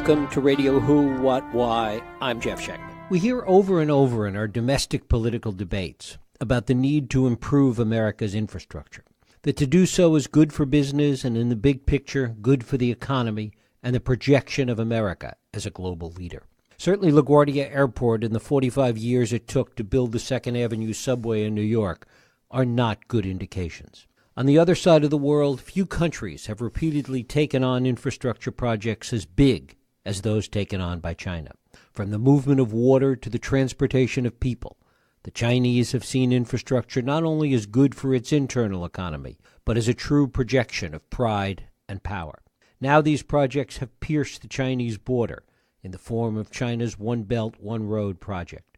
Welcome to Radio Who, What, Why. I'm Jeff Schechtman. We hear over and over in our domestic political debates about the need to improve America's infrastructure, that to do so is good for business and, in the big picture, good for the economy and the projection of America as a global leader. Certainly LaGuardia Airport and the 45 years it took to build the 2nd Avenue subway in New York are not good indications. On the other side of the world, few countries have repeatedly taken on infrastructure projects as big as those taken on by China. From the movement of water to the transportation of people, the Chinese have seen infrastructure not only as good for its internal economy, but as a true projection of pride and power. Now these projects have pierced the Chinese border in the form of China's One Belt, One Road project.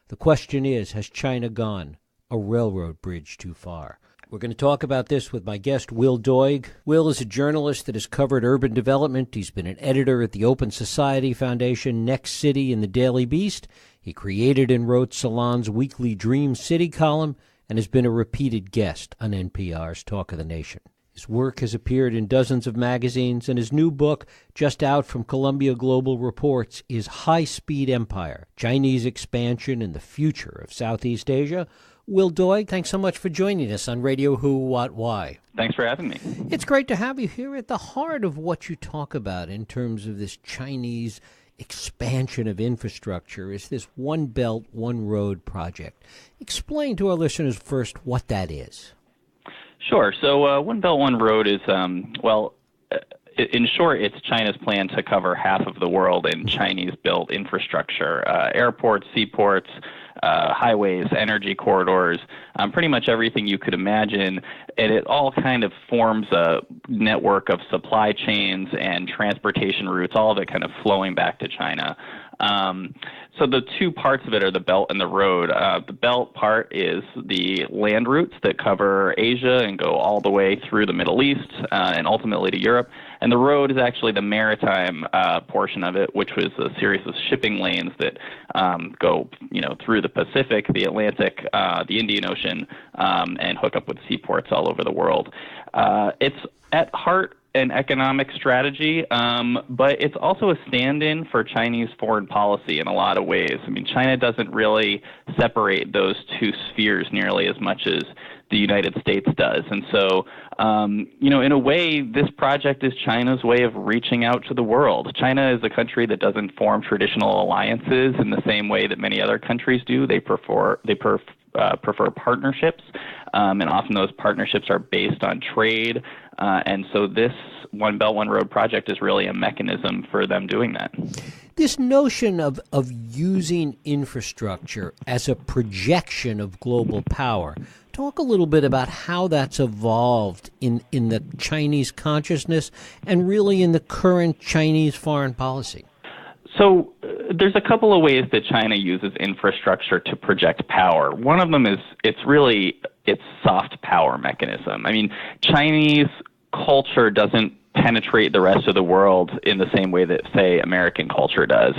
The question is, has China gone a railroad bridge too far? We're going to talk about this with my guest, Will Doig. Will is a journalist that has covered urban development. He's been an editor at the Open Society Foundation, Next City, and the Daily Beast. He created and wrote Salon's weekly Dream City column and has been a repeated guest on NPR's Talk of the Nation. His work has appeared in dozens of magazines, and his new book, just out from Columbia Global Reports, is High Speed Empire, Chinese Expansion and the Future of Southeast Asia. Will Doig, thanks so much for joining us on Radio Who, What, Why. Thanks for having me. It's great to have you here at the heart of what you talk about in terms of this Chinese expansion of infrastructure is this One Belt, One Road project. Explain to our listeners first what that is. Sure. So One Belt, One Road is, in short, it's China's plan to cover half of the world in Chinese-built infrastructure, airports, seaports, highways, energy corridors, pretty much everything you could imagine. And it all kind of forms a network of supply chains and transportation routes, all of it kind of flowing back to China. So the two parts of it are the belt and the road. The belt part is the land routes that cover Asia and go all the way through the Middle East and ultimately to Europe. And the road is actually the maritime portion of it, which was a series of shipping lanes that go, through the Pacific, the Atlantic, the Indian Ocean, and hook up with seaports all over the world. It's at heart an economic strategy, but it's also a stand-in for Chinese foreign policy in a lot of ways. I mean, China doesn't really separate those two spheres nearly as much as the United States does. And so, in a way, this project is China's way of reaching out to the world. China is a country that doesn't form traditional alliances in the same way that many other countries do. They prefer partnerships, and often those partnerships are based on trade. And so this One Belt, One Road project is really a mechanism for them doing that. This notion of using infrastructure as a projection of global power, talk a little bit about how that's evolved in the Chinese consciousness and really in the current Chinese foreign policy. So there's a couple of ways that China uses infrastructure to project power. One of them is its soft power mechanism. I mean, Chinese culture doesn't penetrate the rest of the world in the same way that, say, American culture does.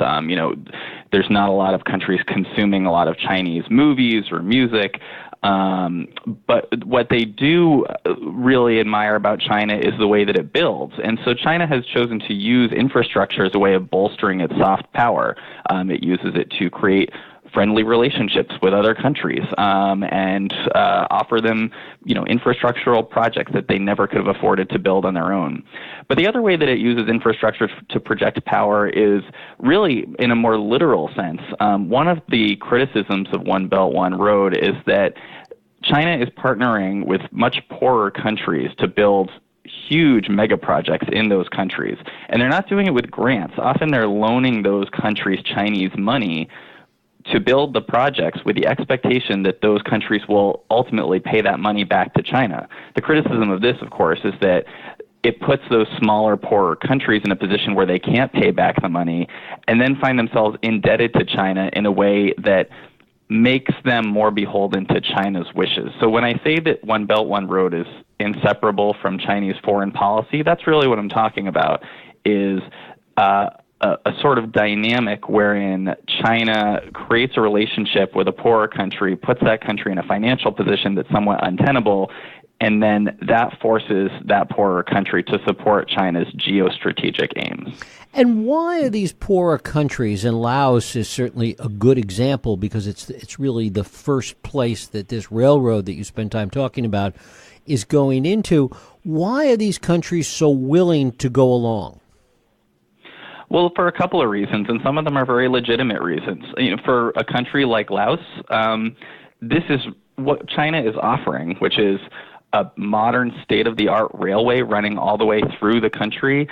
There's not a lot of countries consuming a lot of Chinese movies or music. But what they do really admire about China is the way that it builds. And so China has chosen to use infrastructure as a way of bolstering its soft power. It uses it to create friendly relationships with other countries and offer them, infrastructural projects that they never could have afforded to build on their own. But the other way that it uses infrastructure to project power is really in a more literal sense. One of the criticisms of One Belt, One Road is that China is partnering with much poorer countries to build huge mega projects in those countries. And they're not doing it with grants. Often they're loaning those countries Chinese money to build the projects with the expectation that those countries will ultimately pay that money back to China. The criticism of this, of course, is that it puts those smaller, poorer countries in a position where they can't pay back the money and then find themselves indebted to China in a way that makes them more beholden to China's wishes. So when I say that One Belt, One Road is inseparable from Chinese foreign policy, that's really what I'm talking about, is a sort of dynamic wherein China creates a relationship with a poorer country, puts that country in a financial position that's somewhat untenable, and then that forces that poorer country to support China's geostrategic aims. And why are these poorer countries, and Laos is certainly a good example because it's really the first place that this railroad that you spend time talking about is going into, why are these countries so willing to go along? Well, for a couple of reasons, and some of them are very legitimate reasons. For a country like Laos, this is what China is offering, which is a modern state-of-the-art railway running all the way through the country.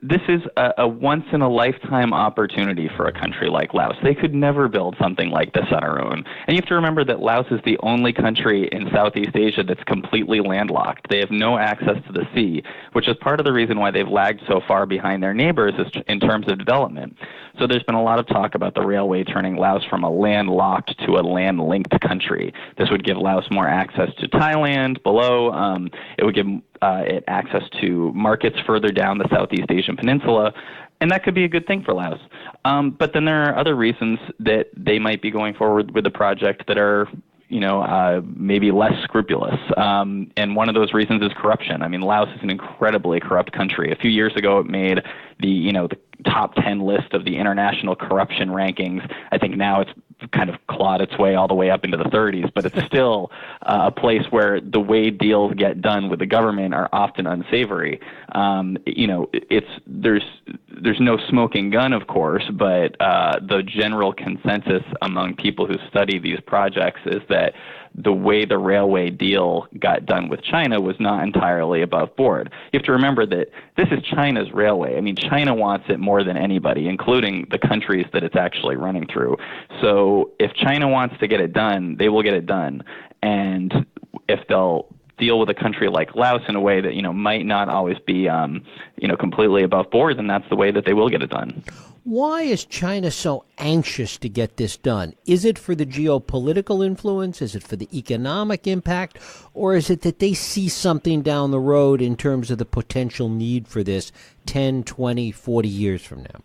This is a once-in-a-lifetime opportunity for a country like Laos. They could never build something like this on our own. And you have to remember that Laos is the only country in Southeast Asia that's completely landlocked. They have no access to the sea, which is part of the reason why they've lagged so far behind their neighbors in terms of development. So there's been a lot of talk about the railway turning Laos from a landlocked to a land-linked country. This would give Laos more access to Thailand below. It would give it access to markets further down the Southeast Asian peninsula, and that could be a good thing for Laos. But then there are other reasons that they might be going forward with the project that are, maybe less scrupulous. And one of those reasons is corruption. I mean, Laos is an incredibly corrupt country. A few years ago, it made the top 10 list of the international corruption rankings. I think now it's kind of clawed its way all the way up into the 30s, but it's still a place where the way deals get done with the government are often unsavory. There's no smoking gun, of course, but the general consensus among people who study these projects is that the way the railway deal got done with China was not entirely above board. You have to remember that this is China's railway. I mean, China wants it more than anybody, including the countries that it's actually running through. So if China wants to get it done, they will get it done. And if they'll deal with a country like Laos in a way that, might not always be, completely above board, then that's the way that they will get it done. Why is China so anxious to get this done? Is it for the geopolitical influence? Is it for the economic impact? Or is it that they see something down the road in terms of the potential need for this 10, 20, 40 years from now?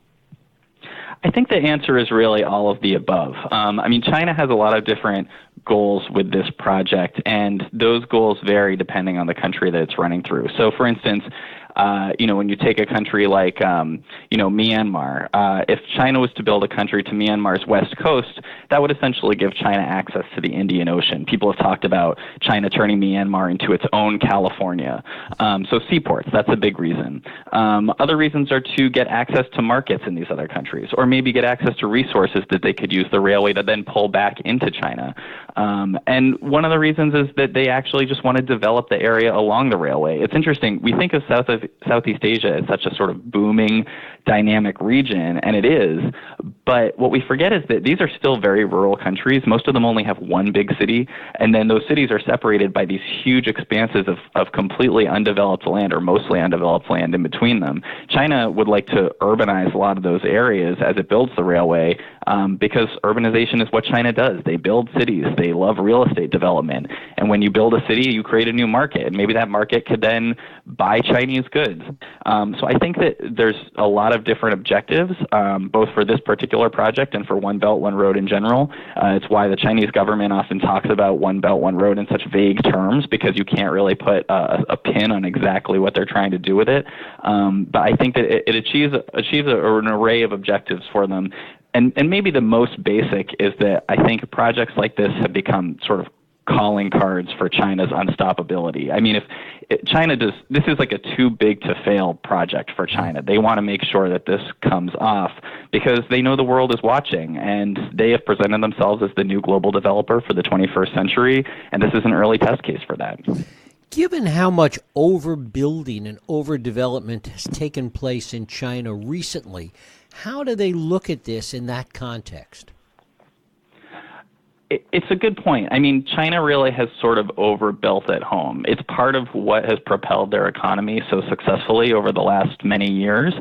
I think the answer is really all of the above. China has a lot of different goals with this project, and those goals vary depending on the country that it's running through. So, for instance, when you take a country like, Myanmar, if China was to build a country to Myanmar's west coast, that would essentially give China access to the Indian Ocean. People have talked about China turning Myanmar into its own California. So seaports, that's a big reason. Other reasons are to get access to markets in these other countries, or maybe get access to resources that they could use the railway to then pull back into China. And one of the reasons is that they actually just want to develop the area along the railway. It's interesting. We think of Southeast Asia as such a sort of booming, dynamic region, and it is. But what we forget is that these are still very rural countries. Most of them only have one big city, and then those cities are separated by these huge expanses of completely undeveloped land, or mostly undeveloped land in between them. China would like to urbanize a lot of those areas as it builds the railway, because urbanization is what China does. They build cities. They love real estate development. And when you build a city, you create a new market. And maybe that market could then buy Chinese goods. So I think that there's a lot of different objectives, both for this particular project and for One Belt, One Road in general. It's why the Chinese government often talks about One Belt, One Road in such vague terms, because you can't really put a pin on exactly what they're trying to do with it. But I think that it achieves an array of objectives for them. And maybe the most basic is that I think projects like this have become sort of calling cards for China's unstoppability. I mean, if China does, this is like a too big to fail project for China. They want to make sure that this comes off because they know the world is watching, and they have presented themselves as the new global developer for the 21st century, and this is an early test case for that. Given how much overbuilding and overdevelopment has taken place in China recently, how do they look at this in that context? It's a good point. I mean, China really has sort of overbuilt at home. It's part of what has propelled their economy so successfully over the last many years.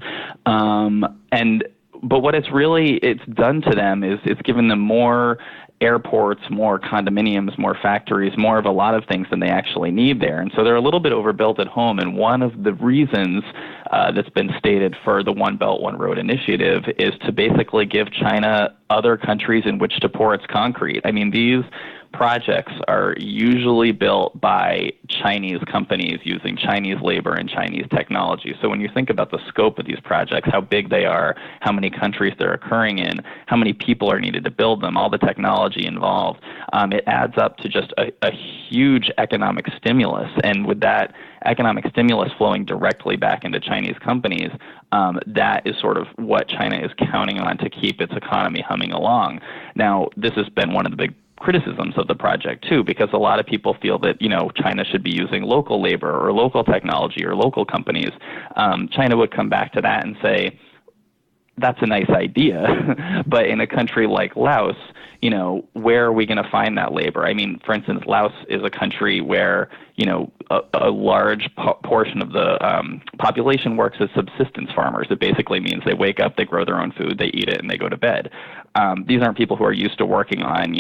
But what it's done to them is it's given them more airports, more condominiums, more factories, more of a lot of things than they actually need there. And so they're a little bit overbuilt at home. And one of the reasons that's been stated for the One Belt, One Road initiative is to basically give China other countries in which to pour its concrete. I mean, these projects are usually built by Chinese companies using Chinese labor and Chinese technology. So when you think about the scope of these projects, how big they are, how many countries they're occurring in, how many people are needed to build them, all the technology involved, it adds up to just a huge economic stimulus. And with that economic stimulus flowing directly back into Chinese companies, that is sort of what China is counting on to keep its economy humming along. Now, this has been one of the big criticisms of the project too, because a lot of people feel that, China should be using local labor or local technology or local companies. China would come back to that and say, that's a nice idea, but in a country like Laos, where are we going to find that labor? I mean, for instance, Laos is a country where, a large portion of the population works as subsistence farmers. It basically means they wake up, they grow their own food, they eat it, and they go to bed. These aren't people who are used to working on,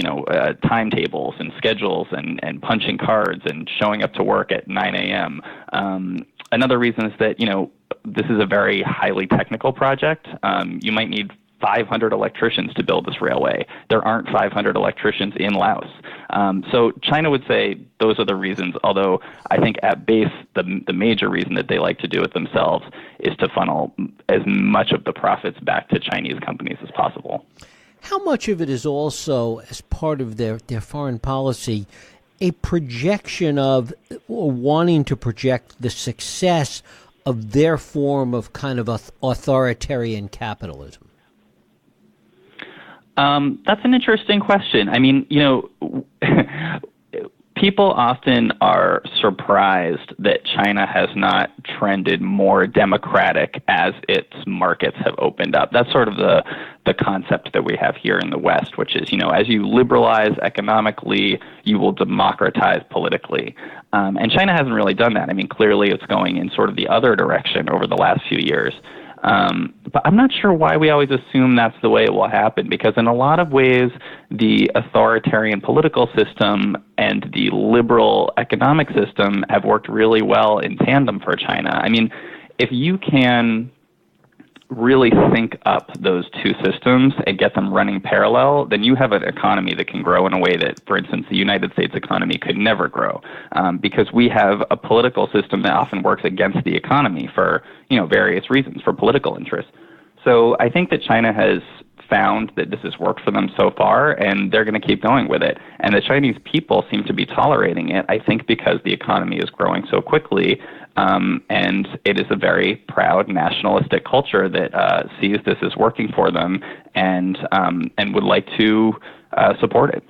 timetables and schedules and punching cards and showing up to work at 9 a.m. Another reason is that, this is a very highly technical project. You might need 500 electricians to build this railway. There aren't 500 electricians in Laos. So China would say those are the reasons, although I think at base the major reason that they like to do it themselves is to funnel as much of the profits back to Chinese companies as possible. How much of it is also, as part of their foreign policy, a projection of, or wanting to project the success of their form of kind of authoritarian capitalism? That's an interesting question. I mean, people often are surprised that China has not trended more democratic as its markets have opened up. That's sort of the concept that we have here in the West, which is, as you liberalize economically, you will democratize politically. And China hasn't really done that. I mean, clearly it's going in sort of the other direction over the last few years. But I'm not sure why we always assume that's the way it will happen, because in a lot of ways, the authoritarian political system and the liberal economic system have worked really well in tandem for China. I mean, if you can really sync up those two systems and get them running parallel, then you have an economy that can grow in a way that, for instance, the United States economy could never grow, because we have a political system that often works against the economy for, various reasons, for political interests. So I think that China has found that this has worked for them so far, and they're going to keep going with it. And the Chinese people seem to be tolerating it, I think, because the economy is growing so quickly. And it is a very proud nationalistic culture that sees this as working for them and would like to support it.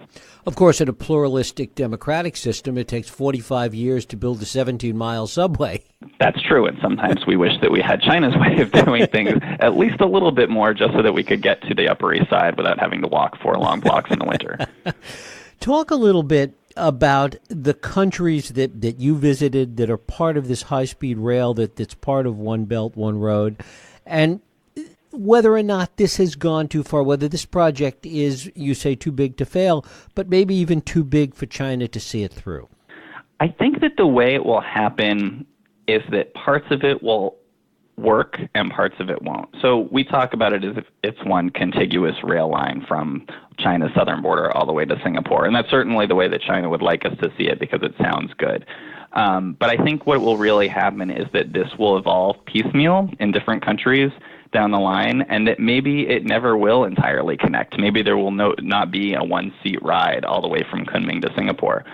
Of course, in a pluralistic democratic system, it takes 45 years to build a 17-mile subway. That's true, and sometimes we wish that we had China's way of doing things at least a little bit more, just so that we could get to the Upper East Side without having to walk 4 long blocks in the winter. Talk a little bit about the countries that you visited that are part of this high-speed rail that's part of One Belt, One Road, and whether or not this has gone too far, whether this project is, you say, too big to fail, but maybe even too big for China to see it through. I think that the way it will happen is that parts of it will work and parts of it won't. So we talk about it as if it's one contiguous rail line from China's southern border all the way to Singapore. And that's certainly the way that China would like us to see it, because it sounds good. But I think what will really happen is that this will evolve piecemeal in different countries down the line, and that maybe it never will entirely connect. Maybe there will not be a one-seat ride all the way from Kunming to Singapore,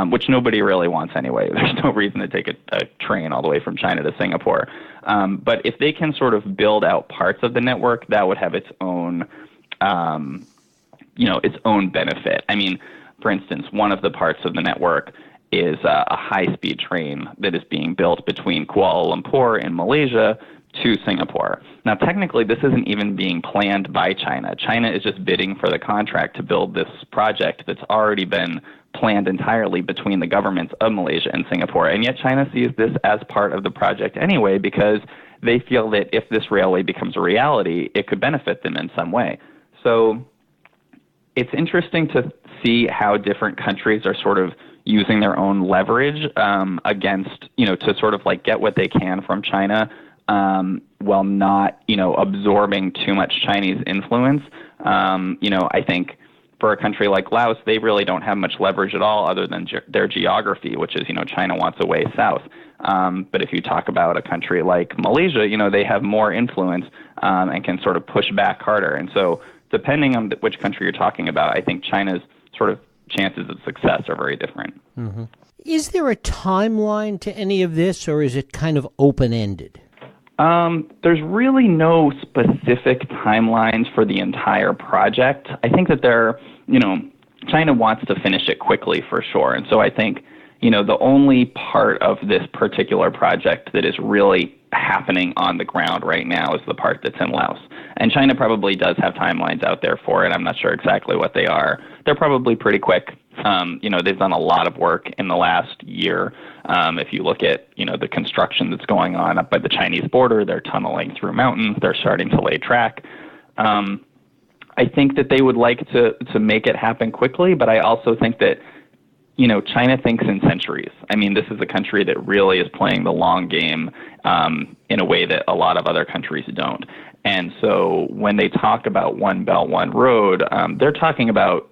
which nobody really wants anyway. There's no reason to take a train all the way from China to Singapore. But if they can sort of build out parts of the network, that would have its own, its own benefit. I mean, for instance, one of the parts of the network is a high-speed train that is being built between Kuala Lumpur in Malaysia to Singapore. Now, technically, this isn't even being planned by China. China is just bidding for the contract to build this project that's already been planned entirely between the governments of Malaysia and Singapore. And yet China sees this as part of the project anyway, because they feel that if this railway becomes a reality, it could benefit them in some way. So it's interesting to see how different countries are sort of using their own leverage against, to sort of like get what they can from China, while not, absorbing too much Chinese influence. I think, for a country like Laos, they really don't have much leverage at all other than their geography, which is, China wants a way south. But if you talk about a country like Malaysia, they have more influence and can sort of push back harder. And so depending on which country you're talking about, I think China's sort of chances of success are very different. Mm-hmm. Is there a timeline to any of this, or is it kind of open-ended? There's really no specific timelines for the entire project. I think that China wants to finish it quickly for sure. And so I think, the only part of this particular project that is really happening on the ground right now is the part that's in Laos. And China probably does have timelines out there for it. I'm not sure exactly what they are. They're probably pretty quick. They've done a lot of work in the last year. If you look at, the construction that's going on up by the Chinese border, they're tunneling through mountains. They're starting to lay track. I think that they would like to make it happen quickly, but I also think that, China thinks in centuries. I mean, this is a country that really is playing the long game in a way that a lot of other countries don't. And so when they talk about One Belt, One Road, they're talking about,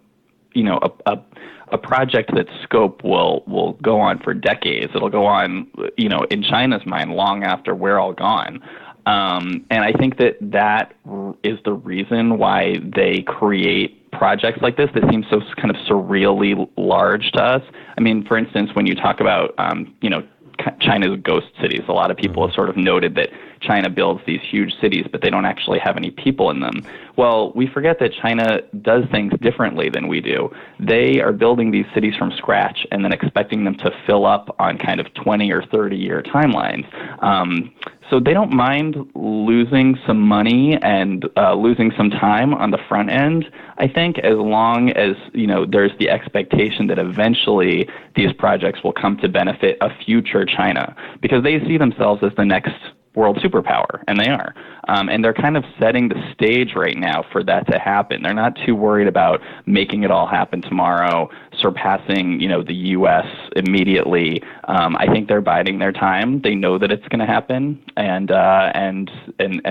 a project that scope will go on for decades. It'll go on, in China's mind, long after we're all gone. And I think that is the reason why they create projects like this that seem so kind of surreally large to us. I mean, for instance, when you talk about, China's ghost cities, a lot of people have sort of noted that China builds these huge cities, but they don't actually have any people in them. Well, we forget that China does things differently than we do. They are building these cities from scratch and then expecting them to fill up on kind of 20 or 30-year timelines. So they don't mind losing some money and losing some time on the front end, I think, as long as, there's the expectation that eventually these projects will come to benefit a future China, because they see themselves as the next world superpower, and they are. And they're kind of setting the stage right now for that to happen. They're not too worried about making it all happen tomorrow, surpassing, the U.S. immediately. I think they're biding their time. They know that it's going to happen, and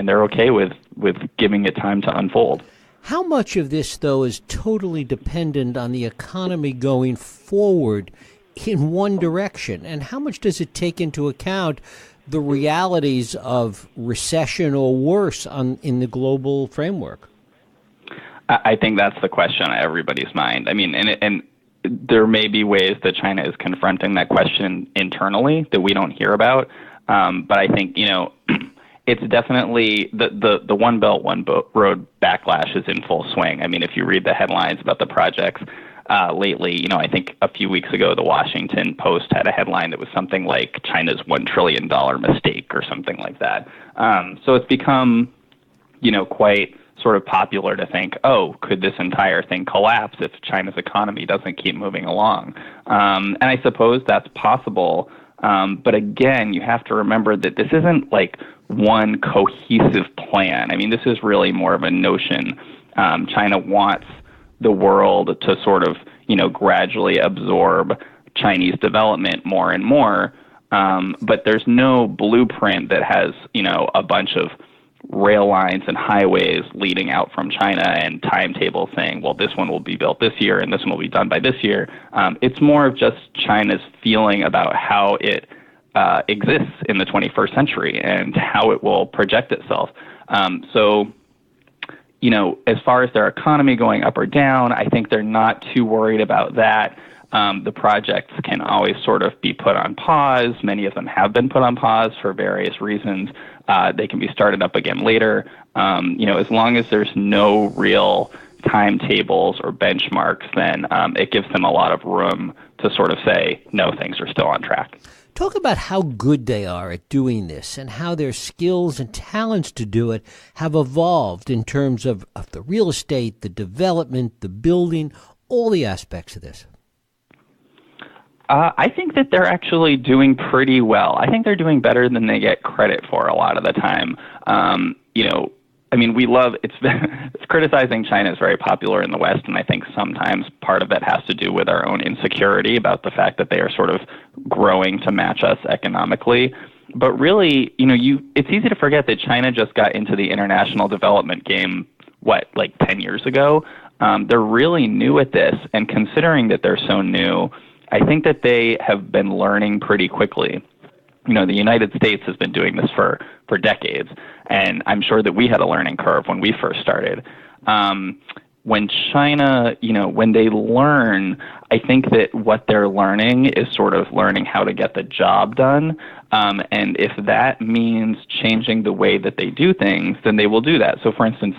they're okay with giving it time to unfold. How much of this, though, is totally dependent on the economy going forward in one direction, and how much does it take into account the realities of recession or worse in the global framework? I think that's the question on everybody's mind. I mean, and there may be ways that China is confronting that question internally that we don't hear about. But I think, it's definitely the One Belt, One Road backlash is in full swing. I mean, if you read the headlines about the projects lately, I think a few weeks ago, the Washington Post had a headline that was something like China's $1 trillion mistake or something like that. So it's become, quite sort of popular to think, oh, could this entire thing collapse if China's economy doesn't keep moving along? And I suppose that's possible. But again, you have to remember that this isn't like one cohesive plan. I mean, this is really more of a notion. China wants the world to sort of, gradually absorb Chinese development more and more. But there's no blueprint that has, a bunch of rail lines and highways leading out from China and timetables saying, well, this one will be built this year and this one will be done by this year. It's more of just China's feeling about how it exists in the 21st century and how it will project itself. As far as their economy going up or down, I think they're not too worried about that. The projects can always sort of be put on pause. Many of them have been put on pause for various reasons. They can be started up again later. As long as there's no real timetables or benchmarks, then it gives them a lot of room to sort of say, no, things are still on track. Talk about how good they are at doing this and how their skills and talents to do it have evolved in terms of the real estate, the development, the building, all the aspects of this. I think that they're actually doing pretty well. I think they're doing better than they get credit for a lot of the time. It's criticizing China is very popular in the West, and I think sometimes part of that has to do with our own insecurity about the fact that they are sort of growing to match us economically. But really, it's easy to forget that China just got into the international development game, 10 years ago? They're really new at this, and considering that they're so new, I think that they have been learning pretty quickly. The United States has been doing this for decades, and I'm sure that we had a learning curve when we first started. When China, when they learn, I think that what they're learning is sort of learning how to get the job done. And if that means changing the way that they do things, then they will do that. So, for instance,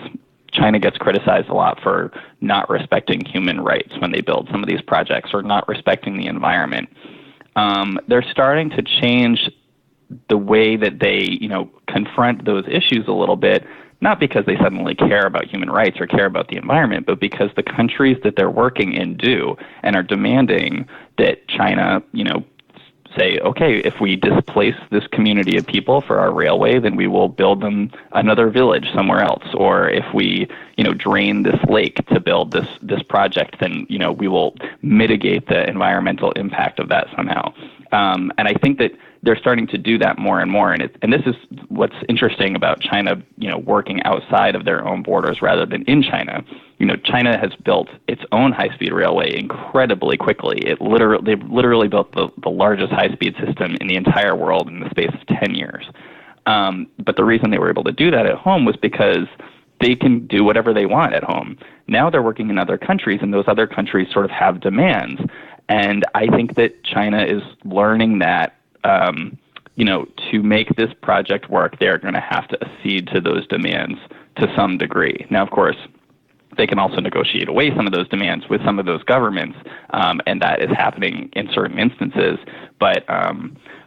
China gets criticized a lot for not respecting human rights when they build some of these projects or not respecting the environment. They're starting to change the way that they, confront those issues a little bit, not because they suddenly care about human rights or care about the environment, but because the countries that they're working in do and are demanding that China, say, okay, if we displace this community of people for our railway, then we will build them another village somewhere else. Or if we, drain this lake to build this project, then, we will mitigate the environmental impact of that somehow. And I think that they're starting to do that more and more. And this is what's interesting about China, working outside of their own borders rather than in China. China has built its own high-speed railway incredibly quickly. They've literally built the largest high-speed system in the entire world in the space of 10 years. But the reason they were able to do that at home was because they can do whatever they want at home. Now they're working in other countries, and those other countries sort of have demands. And I think that China is learning that, to make this project work, they're going to have to accede to those demands to some degree. Now, of course, they can also negotiate away some of those demands with some of those governments, and that is happening in certain instances. But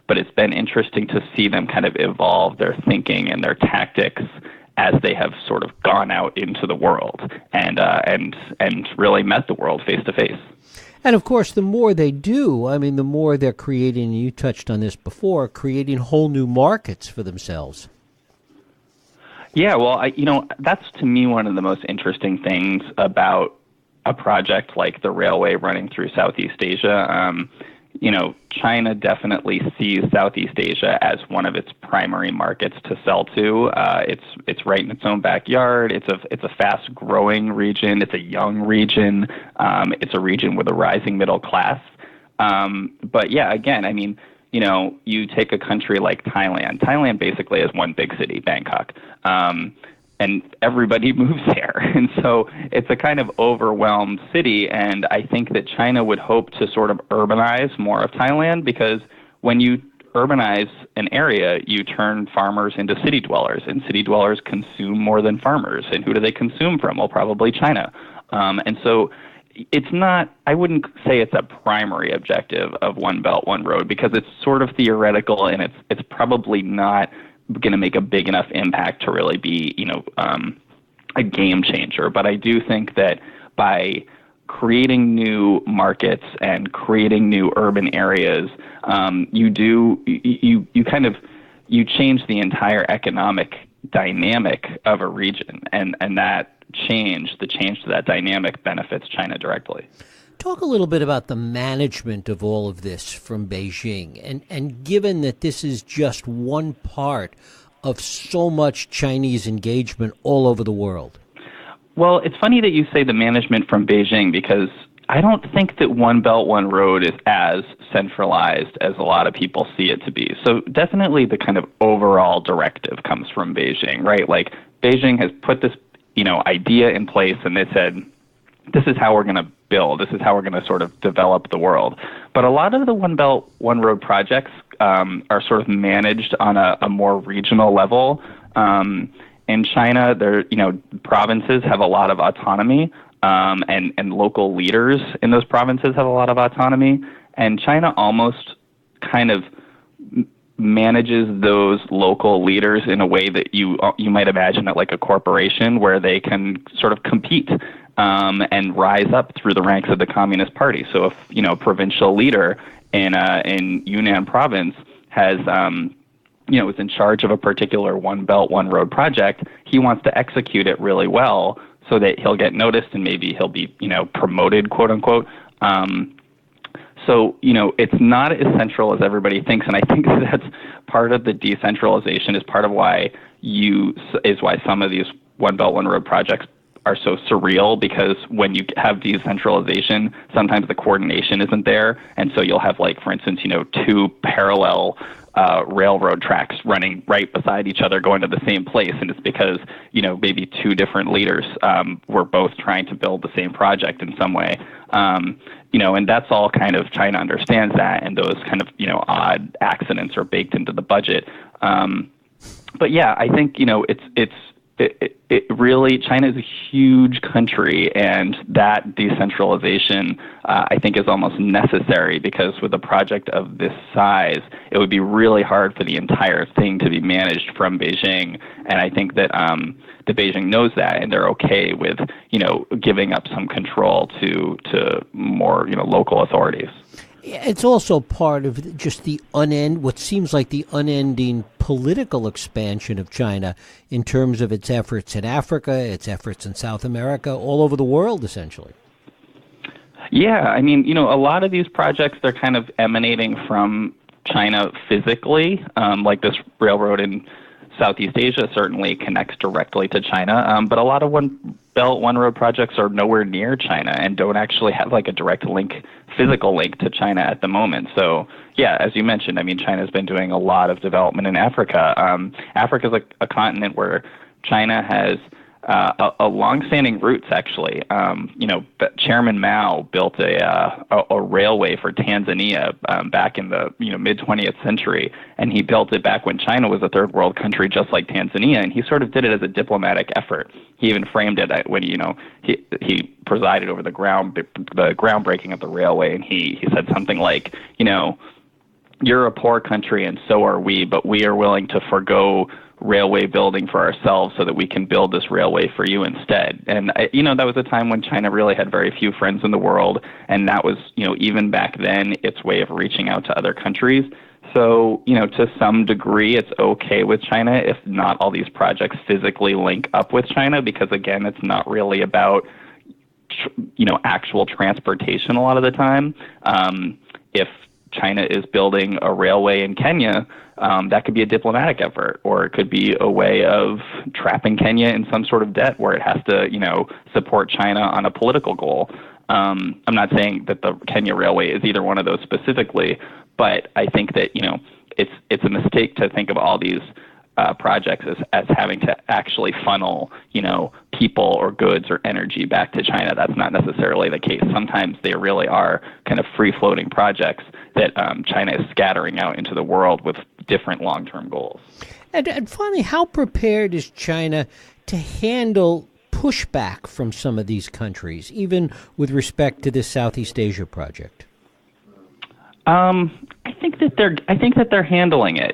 it's been interesting to see them kind of evolve their thinking and their tactics as they have sort of gone out into the world and really met the world face to face. And of course, the more they do, the more they're creating, you touched on this before, creating whole new markets for themselves. Yeah, well, that's to me one of the most interesting things about a project like the railway running through Southeast Asia. China definitely sees Southeast Asia as one of its primary markets to sell to. It's right in its own backyard. It's a fast-growing region. It's a young region. It's a region with a rising middle class. But yeah, again, you take a country like Thailand. Thailand basically has one big city, Bangkok. And everybody moves there. And so it's a kind of overwhelmed city. And I think that China would hope to sort of urbanize more of Thailand, because when you urbanize an area, you turn farmers into city dwellers, and city dwellers consume more than farmers. And who do they consume from? Well, probably China. And so it's not, I wouldn't say it's a primary objective of One Belt, One Road, because it's sort of theoretical, and it's probably not going to make a big enough impact to really be, a game changer. But I do think that by creating new markets and creating new urban areas, you change the entire economic dynamic of a region, and the change to that dynamic benefits China directly. Talk a little bit about the management of all of this from Beijing. And given that this is just one part of so much Chinese engagement all over the world. Well, it's funny that you say the management from Beijing, because I don't think that One Belt, One Road is as centralized as a lot of people see it to be. So definitely the kind of overall directive comes from Beijing, right? Like Beijing has put this, idea in place, and they said, this is how we're going to build. This is how we're going to sort of develop the world. But a lot of the One Belt, One Road projects are sort of managed on a more regional level. In China, provinces have a lot of autonomy, and local leaders in those provinces have a lot of autonomy. And China almost kind of manages those local leaders in a way that you might imagine at like a corporation, where they can sort of compete and rise up through the ranks of the Communist Party. So if a provincial leader in Yunnan province is in charge of a particular One Belt, One Road project, he wants to execute it really well so that he'll get noticed and maybe he'll be promoted, quote unquote. So, it's not as central as everybody thinks, and I think that's part of the decentralization, is part of why some of these One Belt, One Road projects are so surreal, because when you have decentralization, sometimes the coordination isn't there, and so you'll have, like, for instance, two parallel railroad tracks running right beside each other going to the same place, and it's because maybe two different leaders were both trying to build the same project in some way. And that's all kind of, China understands that, and those kind of odd accidents are baked into the budget. But yeah, I think it really, China is a huge country, and that decentralization, I think, is almost necessary, because with a project of this size, it would be really hard for the entire thing to be managed from Beijing. And I think that the Beijing knows that, and they're okay with giving up some control to more local authorities. It's also part of just what seems like the unending political expansion of China in terms of its efforts in Africa, its efforts in South America, all over the world, essentially. Yeah, I mean, a lot of these projects, they're kind of emanating from China physically, like this railroad in Southeast Asia certainly connects directly to China, but a lot of One Belt, One Road projects are nowhere near China and don't actually have like a direct physical link to China at the moment. So, yeah, as you mentioned, I mean, China's been doing a lot of development in Africa. Africa is a continent where China has a long-standing roots, actually. Chairman Mao built a railway for Tanzania back in the mid-20th century, and he built it back when China was a third-world country, just like Tanzania. And he sort of did it as a diplomatic effort. He even framed it when he presided over the groundbreaking of the railway, and he said something like, you're a poor country and so are we, but we are willing to forgo railway building for ourselves so that we can build this railway for you instead. And, that was a time when China really had very few friends in the world, and that was, even back then, its way of reaching out to other countries. So, to some degree, it's okay with China if not all these projects physically link up with China, because, again, it's not really about, actual transportation a lot of the time. If China is building a railway in Kenya, that could be a diplomatic effort, or it could be a way of trapping Kenya in some sort of debt where it has to, support China on a political goal. I'm not saying that the Kenya Railway is either one of those specifically, but I think that, it's a mistake to think of all these projects as having to actually funnel, people or goods or energy back to China. That's not necessarily the case. Sometimes they really are kind of free-floating projects that China is scattering out into the world with different long-term goals. And finally, how prepared is China to handle pushback from some of these countries, even with respect to this Southeast Asia project? I think that they're handling it.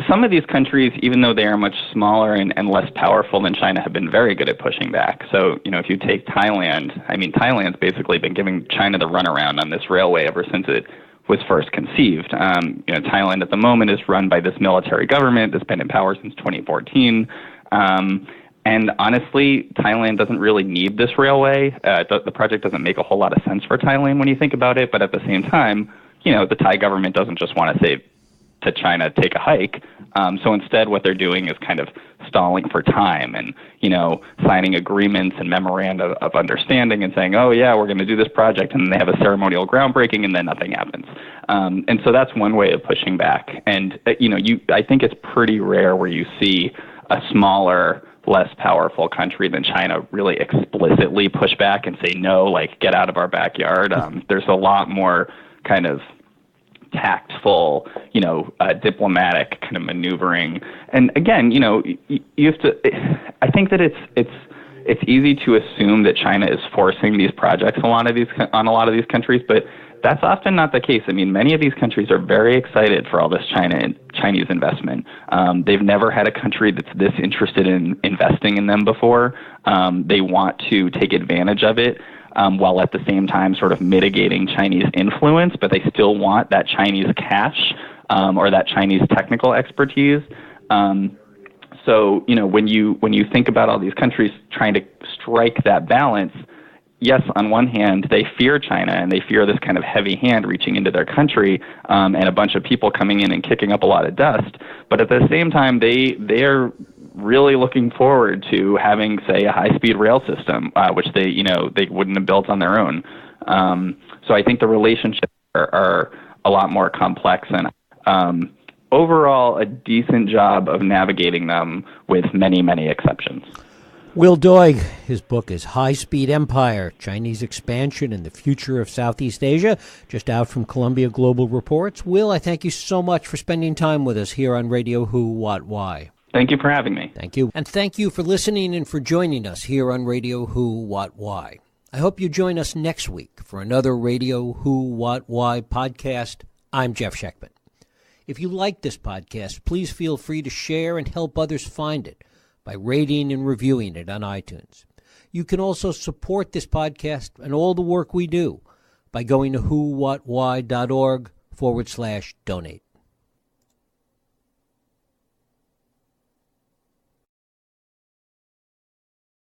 Some of these countries, even though they are much smaller and less powerful than China, have been very good at pushing back. So, if you take Thailand, Thailand's basically been giving China the runaround on this railway ever since it was first conceived. Thailand at the moment is run by this military government that's been in power since 2014. And honestly, Thailand doesn't really need this railway. The project doesn't make a whole lot of sense for Thailand when you think about it. But at the same time, the Thai government doesn't just want to say to China, take a hike. So instead, what they're doing is kind of stalling for time and, signing agreements and memoranda of understanding and saying, oh, yeah, we're going to do this project. And then they have a ceremonial groundbreaking and then nothing happens. And so that's one way of pushing back. And, I think it's pretty rare where you see a smaller, less powerful country than China really explicitly push back and say, no, like, get out of our backyard. There's a lot more kind of tactful, diplomatic kind of maneuvering. And again, you have to, I think that it's easy to assume that China is forcing these projects on a lot of these countries, but that's often not the case. Many of these countries are very excited for all this Chinese investment. They've never had a country that's this interested in investing in them before. They want to take advantage of it, while at the same time sort of mitigating Chinese influence, but they still want that Chinese cash or that Chinese technical expertise. So, when you think about all these countries trying to strike that balance, yes, on one hand, they fear China and they fear this kind of heavy hand reaching into their country and a bunch of people coming in and kicking up a lot of dust. But at the same time, they're really looking forward to having, say, a high-speed rail system, which they wouldn't have built on their own. So I think the relationships are a lot more complex and overall a decent job of navigating them with many, many exceptions. Will Doig, his book is High Speed Empire, Chinese Expansion and the Future of Southeast Asia, just out from Columbia Global Reports. Will, I thank you so much for spending time with us here on Radio Who, What, Why. Thank you for having me. Thank you. And thank you for listening and for joining us here on Radio Who, What, Why. I hope you join us next week for another Radio Who, What, Why podcast. I'm Jeff Schechtman. If you like this podcast, please feel free to share and help others find it by rating and reviewing it on iTunes. You can also support this podcast and all the work we do by going to whowhatwhy.org/donate.